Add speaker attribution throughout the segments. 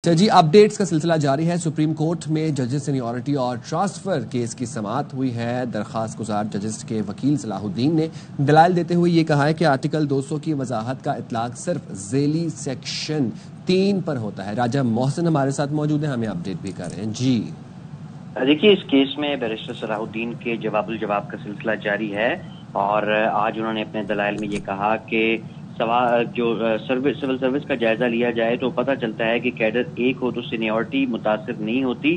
Speaker 1: اچھا جی، اپڈیٹس کا سلسلہ جاری ہے۔ سپریم کورٹ میں ججز سینیورٹی اور ٹرانسفر کیس کی سماعت ہوئی ہے۔ درخواست گزار ججز کے وکیل صلاح الدین نے دلائل دیتے ہوئے یہ کہا ہے کہ آرٹیکل 200 کی وضاحت کا اطلاق صرف ذیلی سیکشن 3 پر ہوتا ہے۔ راجہ محسن ہمارے ساتھ موجود ہیں، ہمیں اپڈیٹ بھی کر رہے ہیں۔ جی
Speaker 2: دیکھیے، اس کیس میں بیرسٹر صلاح الدین کے جواب الجواب کا سلسلہ جاری ہے اور آج انہوں نے اپنے دلائل میں یہ کہا کہ جو سول سروس کا جائزہ لیا جائے تو پتہ چلتا ہے کہ کیڈر ایک ہو تو سینیورٹی متاثر نہیں ہوتی،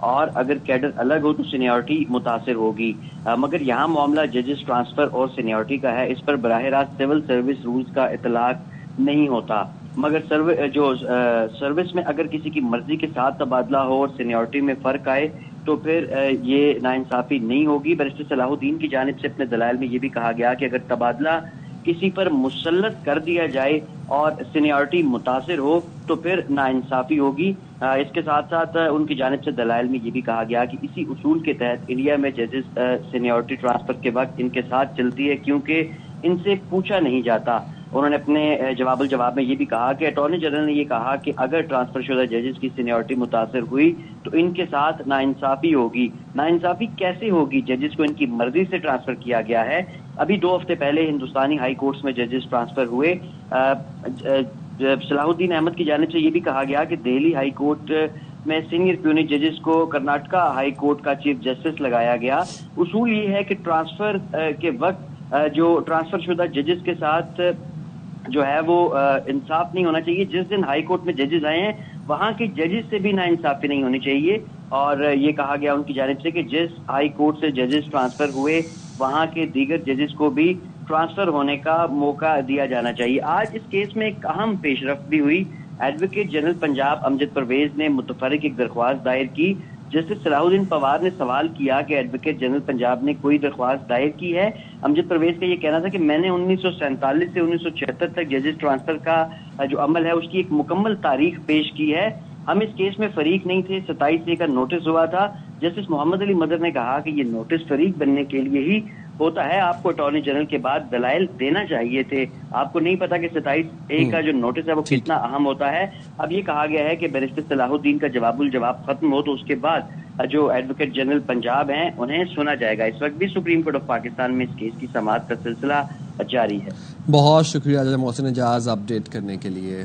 Speaker 2: اور اگر کیڈر الگ ہو تو سینیورٹی متاثر ہوگی، مگر یہاں معاملہ ججز ٹرانسفر اور سینیورٹی کا ہے۔ اس پر براہ راست سول سروس رولز کا اطلاق نہیں ہوتا، مگر سروس میں اگر کسی کی مرضی کے ساتھ تبادلہ ہو اور سینیورٹی میں فرق آئے تو پھر یہ ناانصافی نہیں ہوگی۔ بیرسٹر صلاح الدین کی جانب سے اپنے دلائل میں یہ بھی کہا گیا کہ اگر تبادلہ کسی پر مسلط کر دیا جائے اور سینیورٹی متاثر ہو تو پھر ناانصافی ہوگی۔ اس کے ساتھ ساتھ ان کی جانب سے دلائل میں یہ بھی کہا گیا کہ اسی اصول کے تحت انڈیا میں ججز سینیورٹی ٹرانسفر کے وقت ان کے ساتھ چلتی ہے، کیونکہ ان سے پوچھا نہیں جاتا۔ انہوں نے اپنے جواب الجواب میں یہ بھی کہا کہ اٹارنی جنرل نے یہ کہا کہ اگر ٹرانسفر شدہ ججز کی سینیورٹی متاثر ہوئی تو ان کے ساتھ ناانصافی ہوگی۔ ناانصافی کیسے ہوگی؟ ججز کو ان کی مرضی سے ٹرانسفر کیا گیا ہے۔ ابھی 2 ہفتے پہلے ہندوستانی ہائی کورٹس میں ججز ٹرانسفر ہوئے۔ صلاح الدین احمد کی جانب سے یہ بھی کہا گیا کہ دہلی ہائی کورٹ میں سینئر پیونی ججز کو کرناٹکا ہائی کورٹ کا چیف جسٹس لگایا گیا۔ اصول یہ ہے کہ ٹرانسفر کے وقت جو ٹرانسفر شدہ ججز کے ساتھ جو ہے وہ انصاف نہیں ہونا چاہیے۔ جس دن ہائی کورٹ میں ججز آئے ہیں وہاں کے ججز سے بھی ناانصافی نہیں ہونی چاہیے، اور یہ کہا گیا ان کی جانب سے کہ جس ہائی کورٹ سے ججز ٹرانسفر ہوئے وہاں کے دیگر ججز کو بھی ٹرانسفر ہونے کا موقع دیا جانا چاہیے۔ آج اس کیس میں ایک اہم پیش رفت بھی ہوئی۔ ایڈوکیٹ جنرل پنجاب امجد پرویز نے متفرق ایک درخواست دائر کی۔ جسٹس صلاح الدین پوار نے سوال کیا کہ ایڈوکیٹ جنرل پنجاب نے کوئی درخواست دائر کی ہے۔ امجد پرویز کا یہ کہنا تھا کہ میں نے 1947 سے 1976 تک ججز ٹرانسفر کا جو عمل ہے اس کی ایک مکمل تاریخ پیش کی ہے۔ ہم اس کیس میں فریق نہیں تھے۔ 27 کا نوٹس ہوا تھا۔ جسٹس محمد علی مدر نے کہا کہ یہ نوٹس فریق بننے کے لیے ہی ہوتا ہے، آپ کو اٹارنی جنرل کے بعد دلائل دینا چاہیے تھے۔ آپ کو نہیں پتا کہ 27 کا جو نوٹس ہے وہ کتنا اہم ہوتا ہے۔ اب یہ کہا گیا ہے کہ بیرسٹر صلاح الدین کا جواب الجواب ختم ہو تو اس کے بعد جو ایڈوکیٹ جنرل پنجاب ہیں انہیں سنا جائے گا۔ اس وقت بھی سپریم کورٹ آف پاکستان میں اس کیس کی سماعت کا سلسلہ جاری ہے۔
Speaker 1: بہت شکریہ راجہ محسن اجاز اپڈیٹ کرنے کے لیے۔